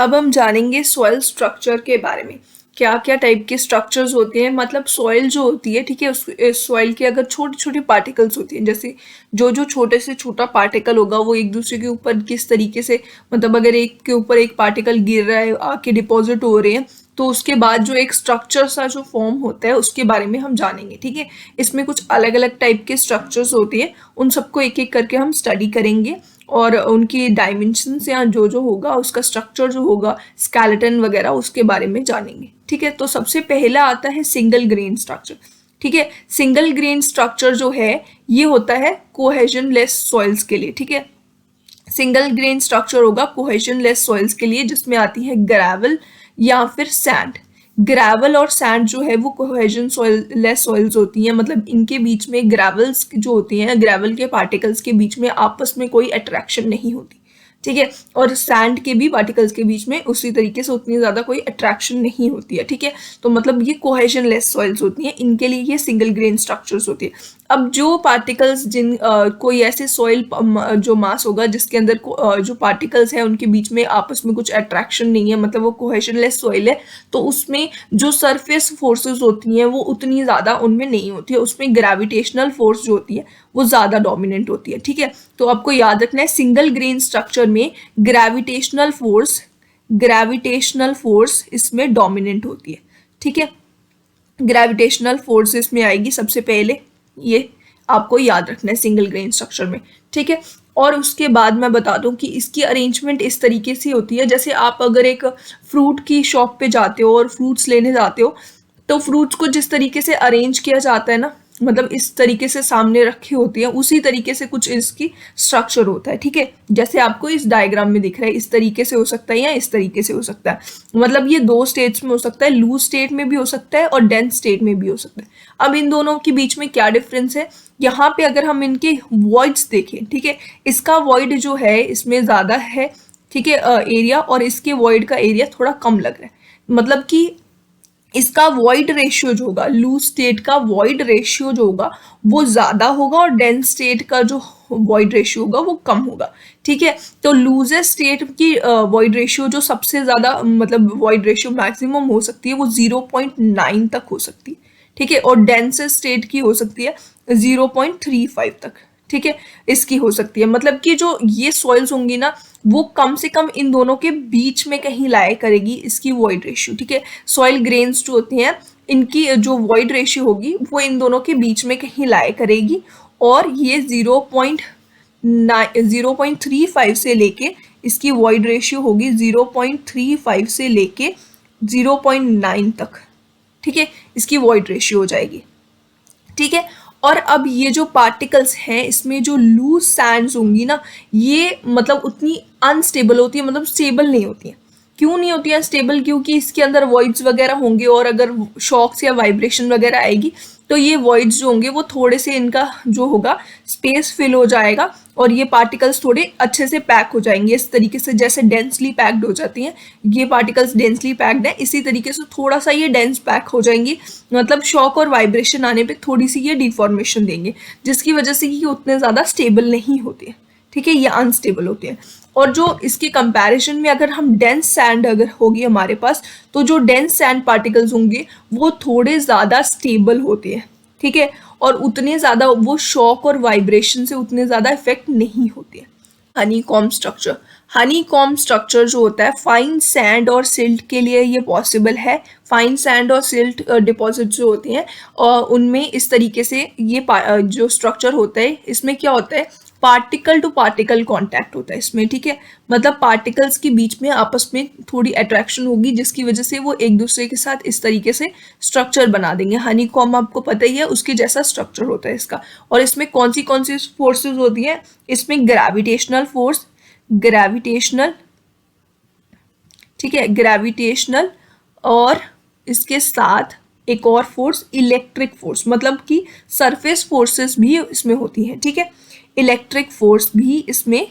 अब हम जानेंगे सॉइल स्ट्रक्चर के बारे में। क्या क्या टाइप के स्ट्रक्चर्स होते हैं, मतलब सॉइल जो होती है, ठीक है, उस सॉइल के अगर छोटे छोटे पार्टिकल्स होती हैं, जैसे जो छोटे से छोटा पार्टिकल होगा वो एक दूसरे के ऊपर किस तरीके से, मतलब अगर एक के ऊपर एक पार्टिकल गिर रहा है, आके डिपॉजिट हो रहे हैं, तो उसके बाद जो एक स्ट्रक्चर सा जो फॉर्म होता है उसके बारे में हम जानेंगे। ठीक है, इसमें कुछ अलग अलग टाइप के स्ट्रक्चर्स होती हैं, उन सबको एक एक करके हम स्टडी करेंगे और उनकी डायमेंशंस या जो जो होगा उसका स्ट्रक्चर जो होगा, स्केलेटन वगैरह, उसके बारे में जानेंगे। ठीक है, तो सबसे पहला आता है सिंगल ग्रेन स्ट्रक्चर। ठीक है, सिंगल ग्रेन स्ट्रक्चर जो है ये होता है कोहेजन लेस सॉइल्स के लिए। ठीक है, सिंगल ग्रेन स्ट्रक्चर होगा कोहेजन लेस सॉइल्स के लिए, जिसमें आती है ग्रेवल या फिर सैंड। ग्रेवल और सैंड जो है वो कोहेजन सॉइल लेस सॉइल्स होती हैं, मतलब इनके बीच में ग्रेवल्स जो होती हैं, ग्रेवल के पार्टिकल्स के बीच में आपस में कोई अट्रैक्शन नहीं होती। ठीक है, और सैंड के भी पार्टिकल्स के बीच में उसी तरीके से उतनी ज़्यादा कोई अट्रैक्शन नहीं होती है। ठीक है, तो मतलब ये कोहेजन लेस सॉइल्स होती हैं, इनके लिए ये सिंगल ग्रेन स्ट्रक्चर्स होती है। अब जो पार्टिकल्स कोई ऐसे सॉइल जो मास होगा जिसके अंदर जो पार्टिकल्स हैं उनके बीच में आपस में कुछ अट्रैक्शन नहीं है, मतलब वो कोहेजनलेस सॉइल है, तो उसमें जो सरफेस फोर्सेस होती हैं वो उतनी ज़्यादा उनमें नहीं होती है, उसमें ग्रेविटेशनल फोर्स जो होती है वो ज़्यादा डोमिनेंट होती है। ठीक है, तो आपको याद रखना है सिंगल ग्रेन स्ट्रक्चर में ग्रेविटेशनल फोर्स इसमें डोमिनेंट होती है। ठीक है, ग्रेविटेशनल फोर्स इसमें आएगी सबसे पहले, ये आपको याद रखना है सिंगल ग्रेन स्ट्रक्चर में। ठीक है, और उसके बाद मैं बता दूं कि इसकी अरेंजमेंट इस तरीके से होती है, जैसे आप अगर एक फ्रूट की शॉप पे जाते हो और फ्रूट्स लेने जाते हो, तो फ्रूट्स को जिस तरीके से अरेंज किया जाता है ना, मतलब इस तरीके से सामने रखी होती है, उसी तरीके से कुछ इसकी स्ट्रक्चर होता है। ठीक है, जैसे आपको इस डायग्राम में दिख रहा है, इस तरीके से हो सकता है या इस तरीके से हो सकता है, मतलब ये दो स्टेट्स में हो सकता है, लूज स्टेट में भी हो सकता है और डेंस स्टेट में भी हो सकता है। अब इन दोनों के बीच में क्या डिफरेंस है, यहाँ पे अगर हम इनके वॉइड्स देखें, ठीक है, इसका वॉइड जो है इसमें ज़्यादा है, ठीक है, एरिया, और इसके वॉइड का एरिया थोड़ा कम लग रहा है, मतलब कि इसका वॉइड रेशियो जो होगा, लूज स्टेट का वॉइड रेशियो जो होगा वो ज़्यादा होगा और डेंस स्टेट का जो वॉइड रेशियो होगा वो कम होगा। ठीक है, तो लूजेस्ट स्टेट की वॉइड रेशियो जो सबसे ज़्यादा, मतलब वॉइड रेशियो मैक्सिमम हो सकती है वो 0.9 तक हो सकती है। ठीक है, और डेंसेस्ट स्टेट की हो सकती है 0.35 तक। ठीक है, इसकी हो सकती है, मतलब कि जो ये सॉइल्स होंगी ना वो कम से कम इन दोनों के बीच में कहीं लाया करेगी इसकी वॉइड रेशियो। ठीक है, सॉइल ग्रेन्स जो होती हैं इनकी जो वॉइड रेशियो होगी वो इन दोनों के बीच में कहीं लाया करेगी, और ये 0.35 से लेके, इसकी वॉइड रेशियो होगी 0.35 से लेके 0.9 तक। ठीक है, इसकी वॉइड रेशियो हो जाएगी। ठीक है, और अब ये जो पार्टिकल्स हैं इसमें जो लूज सैंड्स होंगी ना, ये मतलब उतनी अनस्टेबल होती है, मतलब स्टेबल नहीं होती हैं। क्यों नहीं होती हैं स्टेबल, क्योंकि इसके अंदर वॉइड्स वगैरह होंगे, और अगर शॉक्स या वाइब्रेशन वगैरह आएगी तो ये वॉइड्स जो होंगे वो थोड़े से, इनका जो होगा स्पेस फिल हो जाएगा और ये पार्टिकल्स थोड़े अच्छे से पैक हो जाएंगे, इस तरीके से जैसे डेंसली पैक्ड हो जाती हैं ये पार्टिकल्स, डेंसली पैक्ड है, इसी तरीके से थोड़ा सा ये डेंस पैक हो जाएंगी, मतलब शॉक और वाइब्रेशन आने पे थोड़ी सी ये डिफॉर्मेशन देंगे, जिसकी वजह से ये उतने ज़्यादा स्टेबल नहीं होते हैं। ठीक है, ये अनस्टेबल होते हैं। और जो इसके कंपैरिजन में अगर हम डेंस सैंड अगर होगी हमारे पास, तो जो डेंस सैंड पार्टिकल्स होंगे वो थोड़े ज़्यादा स्टेबल होते हैं। ठीक है, और उतने ज़्यादा वो शॉक और वाइब्रेशन से उतने ज़्यादा इफेक्ट नहीं होते हैं। हनी कॉम्ब स्ट्रक्चर जो होता है फाइन सैंड और सिल्ट के लिए ये पॉसिबल है। फाइन सैंड और सिल्ट डिपॉजिट जो होते हैं और उनमें इस तरीके से ये जो स्ट्रक्चर होता है, इसमें क्या होता है, पार्टिकल टू पार्टिकल कांटेक्ट होता है इसमें। ठीक है, मतलब पार्टिकल्स के बीच में आपस में थोड़ी अट्रैक्शन होगी, जिसकी वजह से वो एक दूसरे के साथ इस तरीके से स्ट्रक्चर बना देंगे। हनी कॉम्ब आपको पता ही है, उसके जैसा स्ट्रक्चर होता है इसका। और इसमें कौन सी फोर्सेस होती हैं, इसमें ग्रेविटेशनल, ठीक है, ग्रेविटेशनल, और इसके साथ एक और फोर्स इलेक्ट्रिक फोर्स, मतलब कि सरफेस फोर्सेस भी इसमें होती हैं। ठीक है, इलेक्ट्रिक फोर्स भी इसमें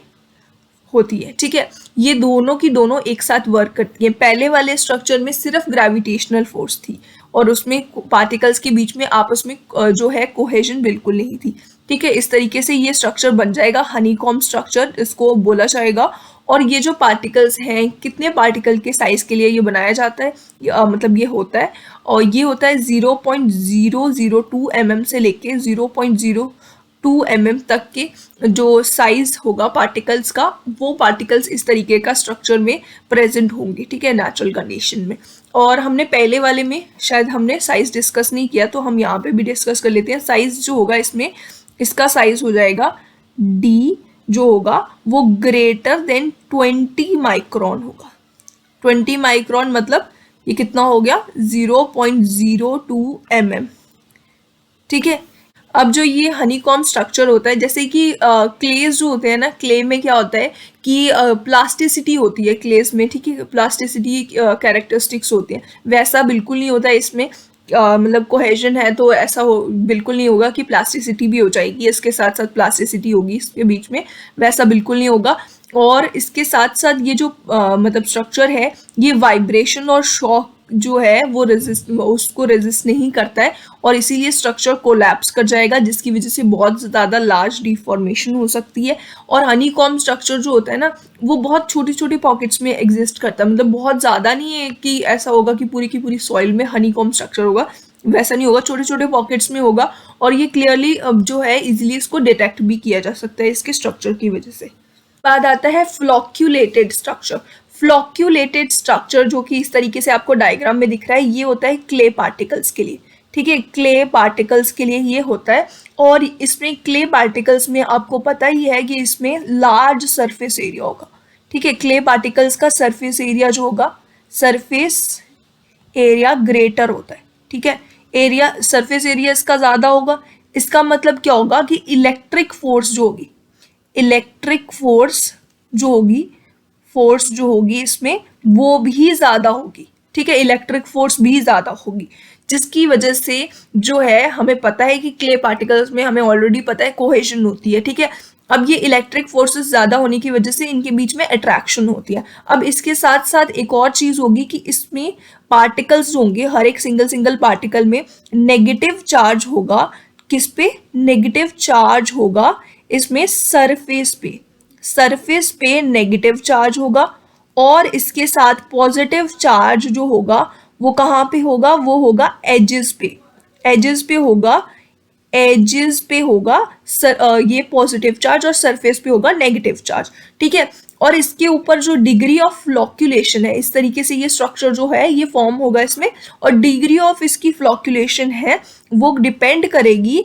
होती है। ठीक है, ये दोनों की दोनों एक साथ वर्क करती है। पहले वाले स्ट्रक्चर में सिर्फ ग्रेविटेशनल फोर्स थी और उसमें पार्टिकल्स के बीच में आपस में जो है कोहेजन बिल्कुल नहीं थी। ठीक है, इस तरीके से ये स्ट्रक्चर बन जाएगा, हनीकॉम्ब स्ट्रक्चर इसको बोला जाएगा। और ये जो पार्टिकल्स हैं, कितने पार्टिकल के साइज के लिए ये बनाया जाता है, मतलब ये होता है, और ये होता है 0.002 mm से लेके 0.02 mm तक के जो साइज होगा पार्टिकल्स का, वो पार्टिकल्स इस तरीके का स्ट्रक्चर में प्रेजेंट होंगे, ठीक है, नेचुरल कंडीशन में। और हमने पहले वाले में शायद हमने साइज डिस्कस नहीं किया, तो हम यहाँ पे भी डिस्कस कर लेते हैं। साइज जो होगा इसमें, इसका साइज हो जाएगा डी, जो होगा वो ग्रेटर देन 20 माइक्रोन होगा। 20 माइक्रोन मतलब ये कितना हो गया, 0.02 mm, ठीक है। अब जो ये हनीकॉम्ब स्ट्रक्चर होता है, जैसे कि क्लेज जो होते हैं ना, क्ले में क्या होता है कि प्लास्टिसिटी होती है क्लेज में, ठीक है, प्लास्टिसिटी कैरेक्टरिस्टिक्स होती हैं, वैसा बिल्कुल नहीं होता है इसमें। मतलब कोहेजन है तो ऐसा हो बिल्कुल नहीं होगा कि प्लास्टिसिटी भी हो जाएगी, इसके साथ साथ प्लास्टिसिटी होगी इसके बीच में, वैसा बिल्कुल नहीं होगा। और इसके साथ साथ ये जो मतलब स्ट्रक्चर है, ये वाइब्रेशन और शॉक जो है वो उसको रेजिस्ट नहीं करता है, और इसीलिए स्ट्रक्चर कोलैप्स कर जाएगा, जिसकी वजह से बहुत ज़्यादा लार्ज डिफॉर्मेशन हो सकती है। और हनीकॉम्ब स्ट्रक्चर जो होता है ना, वो बहुत छोटी छोटी पॉकेट्स में एग्जिस्ट करता है, मतलब बहुत ज़्यादा नहीं है कि ऐसा होगा कि पूरी की पूरी सॉइल में हनीकॉम्ब स्ट्रक्चर होगा, वैसा नहीं होगा, छोटे छोटे पॉकेट्स में होगा। और ये क्लियरली जो है इजिली इसको डिटेक्ट भी किया जा सकता है इसके स्ट्रक्चर की वजह से। बाद आता है फ्लॉक्यूलेटेड स्ट्रक्चर। फ्लॉक्यूलेटेड स्ट्रक्चर जो कि इस तरीके से आपको डायग्राम में दिख रहा है, ये होता है क्ले पार्टिकल्स के लिए, ठीक है, क्ले पार्टिकल्स के लिए ये होता है। और इसमें क्ले पार्टिकल्स में आपको पता ही है कि इसमें लार्ज सरफेस एरिया होगा, ठीक है, क्ले पार्टिकल्स का सरफेस एरिया जो होगा, सरफेस एरिया ग्रेटर होता है, ठीक है, एरिया सरफेस एरिया इसका ज़्यादा होगा। इसका मतलब क्या होगा कि इलेक्ट्रिक फोर्स जो होगी, इलेक्ट्रिक फोर्स जो होगी इसमें वो भी ज़्यादा होगी, ठीक है, इलेक्ट्रिक फोर्स भी ज़्यादा होगी, जिसकी वजह से जो है हमें पता है कि क्ले पार्टिकल्स में हमें ऑलरेडी पता है कोहेजन होती है, ठीक है। अब ये इलेक्ट्रिक फोर्सेस ज़्यादा होने की वजह से इनके बीच में अट्रैक्शन होती है। अब इसके साथ साथ एक और चीज़ होगी कि इसमें पार्टिकल्स जो होंगे, हर एक सिंगल पार्टिकल में नेगेटिव चार्ज होगा। किस पे नेगेटिव चार्ज होगा? इसमें सरफेस पे नेगेटिव चार्ज होगा, और इसके साथ पॉजिटिव चार्ज जो होगा वो कहाँ पे होगा, वो होगा एजेस पे, ये पॉजिटिव चार्ज, और सरफेस पे होगा नेगेटिव चार्ज, ठीक है। और इसके ऊपर जो डिग्री ऑफ फ्लॉक्यूलेशन है, इस तरीके से ये स्ट्रक्चर जो है ये फॉर्म होगा इसमें, और डिग्री ऑफ इसकी फ्लॉक्यूलेशन है वो डिपेंड करेगी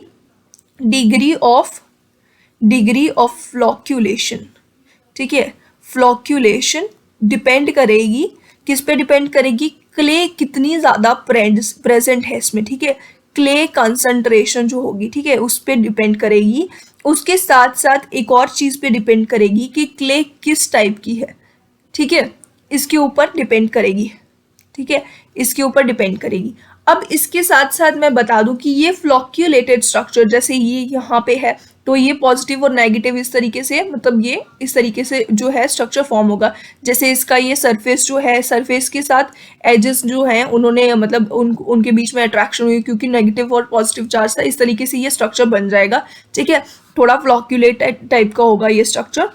डिग्री ऑफ फ्लॉक्यूलेशन, ठीक है, फ्लॉक्यूलेशन डिपेंड करेगी, किस पे डिपेंड करेगी, क्ले कितनी ज़्यादा प्रेजेंट है इसमें, ठीक है, क्ले कंसंट्रेशन जो होगी, ठीक है, उस पर डिपेंड करेगी। उसके साथ साथ एक और चीज़ पे डिपेंड करेगी कि क्ले किस टाइप की है, ठीक है, इसके ऊपर डिपेंड करेगी, ठीक है, इसके ऊपर डिपेंड करेगी। अब इसके साथ साथ मैं बता दूं कि ये फ्लॉक्यूलेटेड स्ट्रक्चर, जैसे ये यहाँ पे है, तो ये पॉजिटिव और नेगेटिव इस तरीके से, मतलब ये इस तरीके से जो है स्ट्रक्चर फॉर्म होगा। जैसे इसका ये सरफेस जो है, सरफेस के साथ एजेस जो हैं उन्होंने मतलब उनके बीच में अट्रैक्शन हुई, क्योंकि नेगेटिव और पॉजिटिव चार्ज था, इस तरीके से ये स्ट्रक्चर बन जाएगा, ठीक है, थोड़ा फ्लॉक्यूलेटेड टाइप का होगा ये स्ट्रक्चर।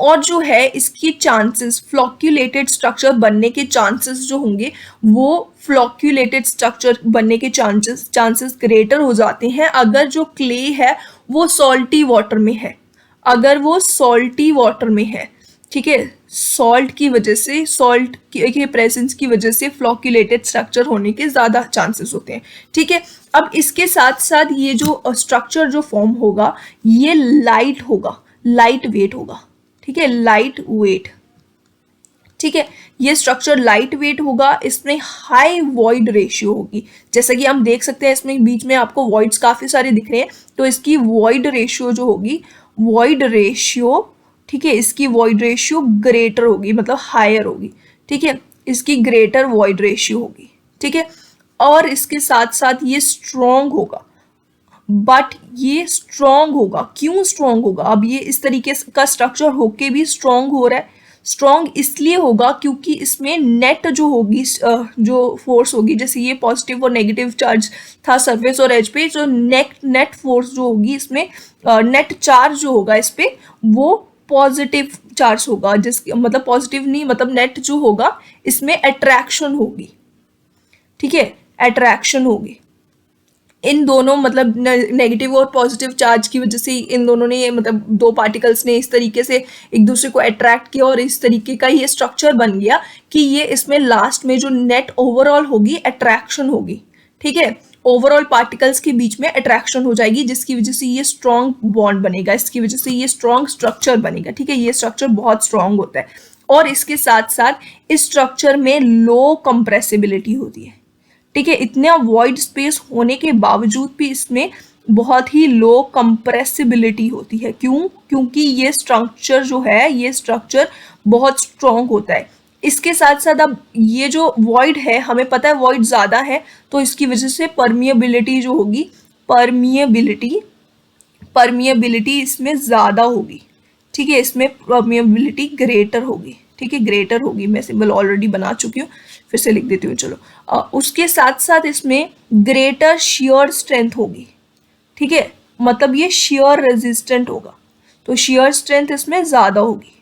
और जो है इसकी चांसेस, फ्लॉक्यूलेटेड स्ट्रक्चर बनने के चांसेस जो होंगे, वो फ्लॉक्यूलेटेड स्ट्रक्चर बनने के चांसेस ग्रेटर हो जाते हैं अगर जो क्ले है वो सॉल्टी वाटर में है, ठीक है, सॉल्ट की वजह से, सॉल्ट के प्रेजेंस की वजह से फ्लॉक्यूलेटेड स्ट्रक्चर होने के ज़्यादा चांसेस होते हैं, ठीक है। अब इसके साथ साथ ये जो स्ट्रक्चर जो फॉर्म होगा ये लाइट वेट होगा, ठीक है, लाइट वेट, ठीक है, ये स्ट्रक्चर लाइट वेट होगा। इसमें हाई वॉइड रेशियो होगी, जैसा कि हम देख सकते हैं इसमें बीच में आपको वॉइड्स काफ़ी सारे दिख रहे हैं, तो इसकी वॉइड रेशियो जो होगी, ठीक है, इसकी वॉइड रेशियो ग्रेटर होगी, मतलब हायर होगी, ठीक है, इसकी ग्रेटर वॉइड रेशियो होगी, ठीक है। और इसके साथ साथ ये स्ट्रॉन्ग होगा, बट ये स्ट्रॉन्ग होगा, क्यों स्ट्रॉन्ग होगा? अब ये इस तरीके का स्ट्रक्चर होके भी स्ट्रॉन्ग हो रहा है, स्ट्रॉन्ग इसलिए होगा क्योंकि इसमें नेट जो होगी, जो फोर्स होगी, जैसे ये पॉजिटिव और नेगेटिव चार्ज था सरफेस और एज पे, जो नेट फोर्स जो होगी इसमें, नेट चार्ज जो होगा इस पे वो पॉजिटिव चार्ज होगा, जिस मतलब पॉजिटिव नहीं, मतलब नेट जो होगा इसमें अट्रैक्शन होगी, ठीक है, अट्रैक्शन होगी। इन दोनों मतलब नेगेटिव और पॉजिटिव चार्ज की वजह से इन दोनों ने मतलब दो पार्टिकल्स ने इस तरीके से एक दूसरे को अट्रैक्ट किया और इस तरीके का ये स्ट्रक्चर बन गया कि ये इसमें लास्ट में जो नेट ओवरऑल होगी अट्रैक्शन होगी, ठीक है, ओवरऑल पार्टिकल्स के बीच में अट्रैक्शन हो जाएगी, जिसकी वजह से ये स्ट्रॉन्ग बॉन्ड बनेगा, इसकी वजह से ये स्ट्रॉन्ग स्ट्रक्चर बनेगा, ठीक है, ये स्ट्रक्चर बहुत स्ट्रॉन्ग होता है। और इसके साथ साथ इस स्ट्रक्चर में लो कंप्रेसिबिलिटी होती है, ठीक है, इतना वॉइड स्पेस होने के बावजूद भी इसमें बहुत ही लो कंप्रेसिबिलिटी होती है। क्यों? क्योंकि ये स्ट्रक्चर जो है, ये स्ट्रक्चर बहुत स्ट्रॉन्ग होता है। इसके साथ साथ अब ये जो वॉइड है, हमें पता है वॉइड ज़्यादा है, तो इसकी वजह से परमिएबिलिटी जो होगी, परमिएबिलिटी परमिएबिलिटी इसमें ज़्यादा होगी, ठीक है, इसमें परमिएबिलिटी ग्रेटर होगी, ठीक है, ग्रेटर होगी। मैं सिंबल ऑलरेडी बना चुकी हूँ, फिर से लिख देती हूँ, चलो। उसके साथ साथ इसमें ग्रेटर शियर स्ट्रेंथ होगी, ठीक है, मतलब ये शियर रेजिस्टेंट होगा, तो शियर स्ट्रेंथ इसमें ज़्यादा होगी,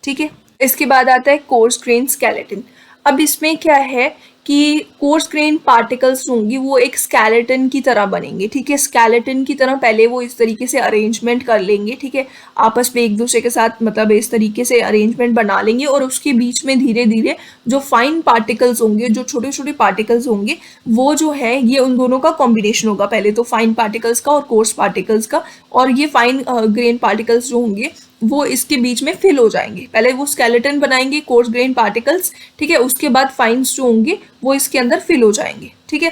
ठीक है। इसके बाद आता है कोर्स ग्रेन स्केलेटन। अब इसमें क्या है कि कोर्स ग्रेन पार्टिकल्स होंगी वो एक स्केलेटन की तरह बनेंगे, ठीक है, स्केलेटन की तरह पहले वो इस तरीके से अरेंजमेंट कर लेंगे, ठीक है, आपस में एक दूसरे के साथ मतलब इस तरीके से अरेंजमेंट बना लेंगे और उसके बीच में धीरे धीरे जो फाइन पार्टिकल्स होंगे, जो छोटे छोटे पार्टिकल्स होंगे, वो जो है ये उन दोनों का कॉम्बिनेशन होगा, पहले तो फाइन पार्टिकल्स का और कोर्स पार्टिकल्स का, और ये फाइन ग्रेन पार्टिकल्स जो होंगे वो इसके बीच में फिल हो जाएंगे। पहले वो स्केलेटन बनाएंगे कोर्स ग्रेन पार्टिकल्स, ठीक है, उसके बाद फाइन्स जो होंगे वो इसके अंदर फिल हो जाएंगे, ठीक है।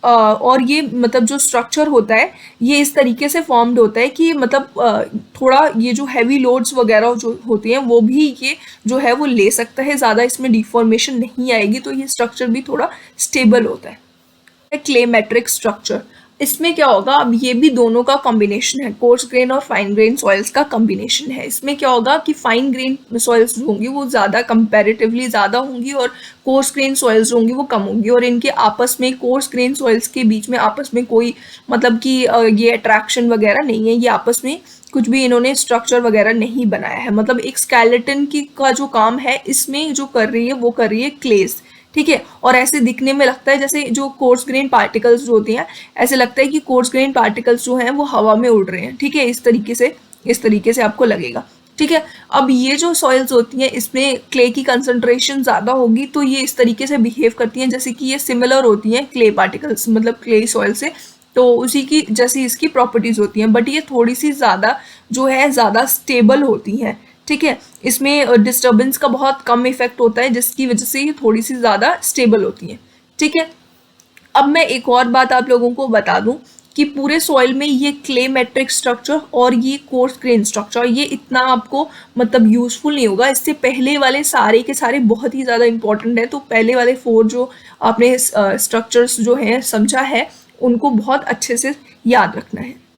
और ये मतलब जो स्ट्रक्चर होता है ये इस तरीके से फॉर्म्ड होता है कि मतलब थोड़ा ये जो हैवी लोड्स वगैरह जो होते हैं वो भी ये जो है वो ले सकता है, ज़्यादा इसमें डिफॉर्मेशन नहीं आएगी, तो ये स्ट्रक्चर भी थोड़ा स्टेबल होता है। क्ले मैट्रिक स्ट्रक्चर, इसमें क्या होगा, अब ये भी दोनों का कॉम्बिनेशन है, कोर्स ग्रेन और फाइन ग्रेन सॉइल्स का कॉम्बिनेशन है। इसमें क्या होगा कि फाइन ग्रेन सॉइल्स जो होंगी वो ज़्यादा कंपैरेटिवली ज़्यादा होंगी और कोर्स ग्रेन सॉइल्स जो होंगी वो कम होंगी, और इनके आपस में कोर्स ग्रेन सॉइल्स के बीच में आपस में कोई मतलब कि ये अट्रैक्शन वगैरह नहीं है, ये आपस में कुछ भी इन्होंने स्ट्रक्चर वगैरह नहीं बनाया है। मतलब एक स्केलेटन की का जो काम है इसमें जो कर रही है वो कर रही है क्लेस, ठीक है, और ऐसे दिखने में लगता है जैसे जो कोर्स ग्रेन पार्टिकल्स जो होती हैं, ऐसे लगता है कि कोर्स ग्रेन पार्टिकल्स जो हैं वो हवा में उड़ रहे हैं, ठीक है, इस तरीके से आपको लगेगा, ठीक है। अब ये जो सॉइल्स होती हैं इसमें क्ले की कंसंट्रेशन ज़्यादा होगी, तो ये इस तरीके से बिहेव करती हैं जैसे कि ये सिमिलर होती हैं क्ले पार्टिकल्स, मतलब क्ले सॉइल से, तो उसी की जैसी इसकी प्रॉपर्टीज़ होती हैं, बट ये थोड़ी सी ज़्यादा जो है ज़्यादा स्टेबल होती हैं, ठीक है, इसमें डिस्टर्बेंस का बहुत कम इफेक्ट होता है जिसकी वजह से ये थोड़ी सी ज़्यादा स्टेबल होती हैं, ठीक है। अब मैं एक और बात आप लोगों को बता दूं कि पूरे सॉइल में ये क्ले मैट्रिक स्ट्रक्चर और ये कोर्स ग्रेन स्ट्रक्चर ये इतना आपको मतलब यूजफुल नहीं होगा, इससे पहले वाले सारे के सारे बहुत ही ज़्यादा इंपॉर्टेंट है। तो पहले वाले 4 जो आपने स्ट्रक्चर्स जो हैं समझा है उनको बहुत अच्छे से याद रखना है।